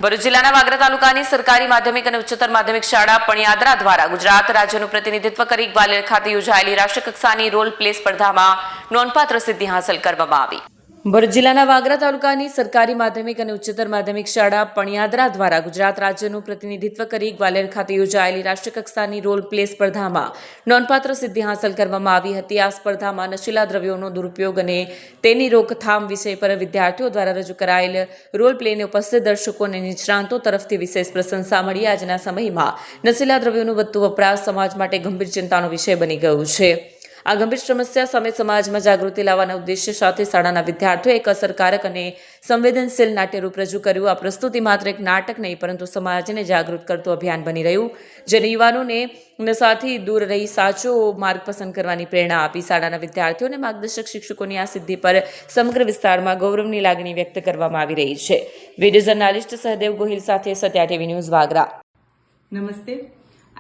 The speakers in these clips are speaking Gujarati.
ભરૂચ જિલ્લાના વાગરા તાલુકાની સરકારી માધ્યમિક અને ઉચ્ચતર માધ્યમિક શાળા પણિયાદરા દ્વારા ગુજરાત રાજ્યનું પ્રતિનિધિત્વ કરી ગ્વાલિયર ખાતે યોજાયેલી રાષ્ટ્રકક્ષાની રોલ પ્લે સ્પર્ધામાં નોંધપાત્ર સિદ્ધિ હાંસલ કરવામાં આવી। ભરૂચ જિલ્લાના વાગરા તાલુકાની સરકારી માધ્યમિક અને ઉચ્ચતર માધ્યમિક શાળા પણિયાદરા દ્વારા ગુજરાત રાજ્યનું પ્રતિનિધિત્વ કરી ગ્વાલિયર ખાતે યોજાયેલી રાષ્ટ્રકક્ષાની રોલ પ્લે સ્પર્ધામાં નોંધપાત્ર સિદ્ધિ હાંસલ કરવામાં આવી હતી। આ સ્પર્ધામાં નશીલા દ્રવ્યોનો દુરુપયોગ અને તેની રોકથામ વિષય પર વિદ્યાર્થીઓ દ્વારા રજૂ કરાયેલ રોલ પ્લેને ઉપસ્થિત દર્શકો અને નિષ્ણાંતો તરફથી વિશેષ પ્રશંસા મળી। આજના સમયમાં નશીલા દ્રવ્યોનો વધતો વપરાશ સમાજ માટે ગંભીર ચિંતાનો વિષય બની ગયો છે। આ ગંભીર સમસ્યા સામે સમાજમાં જાગૃતિ લાવવાના ઉદ્દેશ્ય સાથે શાળાના વિદ્યાર્થીઓએ એક અસરકારક અને સંવેદનશીલ નાટ્યરૂપ રજૂ કર્યું। આ પ્રસ્તુતિ માત્ર એક નાટક નહીં પરંતુ સમાજને જાગૃત કરતું અભિયાન બની રહ્યું, જેને યુવાનોને નશાથી દૂર રહી સાચો માર્ગ પસંદ કરવાની પ્રેરણા આપી। શાળાના વિદ્યાર્થીઓ અને માર્ગદર્શક શિક્ષકોની આ સિદ્ધિ પર સમગ્ર વિસ્તારમાં ગૌરવની લાગણી વ્યક્ત કરવામાં આવી રહી છે। વિડીયો જર્નાલિસ્ટ સહદેવ ગોહિલ સાથે સત્યા ટીવી ન્યૂઝ વાગરા। નમસ્તે।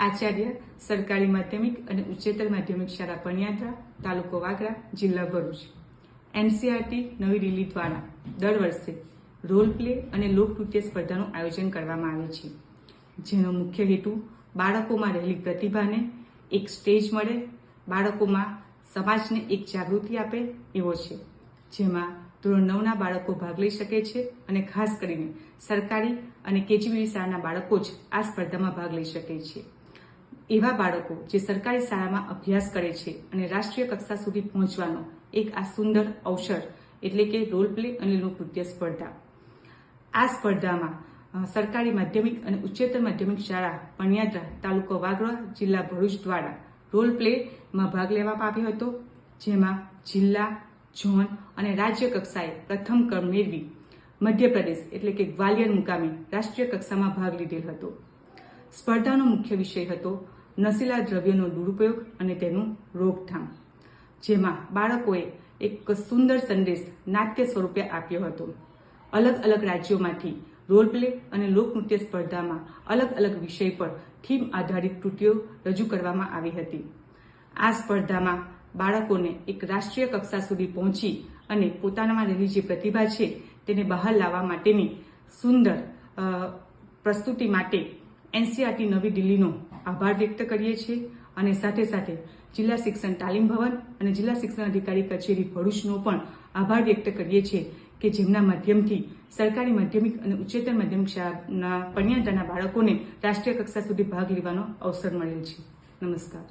આચાર્ય સરકારી માધ્યમિક અને ઉચ્ચતર માધ્યમિક શાળા પણિયાદરા, તાલુકો વાગરા, જિલ્લા ભરૂચ। એનસીઆરટી નવી દિલ્હી દ્વારા દર વર્ષે રોલ પ્લે અને લોકનૃત્ય સ્પર્ધાનું આયોજન કરવામાં આવે છે, જેનો મુખ્ય હેતુ બાળકોમાં રહેલી પ્રતિભાને એક સ્ટેજ મળે, બાળકોમાં સમાજને એક જાગૃતિ આપે એવો છે, જેમાં ધોરણ 9ના બાળકો ભાગ લઈ શકે છે અને ખાસ કરીને સરકારી અને કેજીબીવી શાળાના બાળકો જ આ સ્પર્ધામાં ભાગ લઈ શકે છે। એવા બાળકો જે સરકારી શાળામાં અભ્યાસ કરે છે અને રાષ્ટ્રીય કક્ષા સુધી પહોંચવાનો એક આ સુંદર અવસર એટલે કે રોલ પ્લે અને લોકનૃત્ય સ્પર્ધા। આ સ્પર્ધામાં સરકારી માધ્યમિક અને ઉચ્ચતર માધ્યમિક શાળા પણિયાદરા, તાલુકો વાગરા, જિલ્લા ભરૂચ દ્વારા રોલ પ્લેમાં ભાગ લેવામાં આવ્યો હતો, જેમાં જિલ્લા, ઝોન અને રાજ્ય કક્ષાએ પ્રથમ ક્રમ મેળવી મધ્યપ્રદેશ એટલે કે ગ્વાલિયર મુકામે રાષ્ટ્રીય કક્ષામાં ભાગ લીધેલ હતો। સ્પર્ધાનો મુખ્ય વિષય હતો નશીલા દ્રવ્યનો દુરુપયોગ અને તેનું રોકથામ, જેમાં બાળકોએ એક સુંદર સંદેશ નાટ્ય સ્વરૂપે આપ્યો હતો। અલગ અલગ રાજ્યોમાંથી રોલ પ્લે અને લોકનૃત્ય સ્પર્ધામાં અલગ અલગ વિષય પર થીમ આધારિત કૃતિઓ રજૂ કરવામાં આવી હતી। આ સ્પર્ધામાં બાળકોને એક રાષ્ટ્રીય કક્ષા સુધી પહોંચી અને પોતાનામાં રહેલી જે પ્રતિભા છે તેને બહાર લાવવા માટેની સુંદર પ્રસ્તુતિ માટે એનસીઆરટી નવી દિલ્હીનો આભાર વ્યક્ત કરીએ છીએ અને સાથે સાથે જિલ્લા શિક્ષણ તાલીમ ભવન અને જિલ્લા શિક્ષણ અધિકારી કચેરી ભરૂચનો પણ આભાર વ્યક્ત કરીએ છીએ કે જેમના માધ્યમથી સરકારી માધ્યમિક અને ઉચ્ચતર માધ્યમિક શાળાના પણિયાદરાના બાળકોને રાષ્ટ્રીય કક્ષા સુધી ભાગ લેવાનો અવસર મળેલ છે। નમસ્કાર।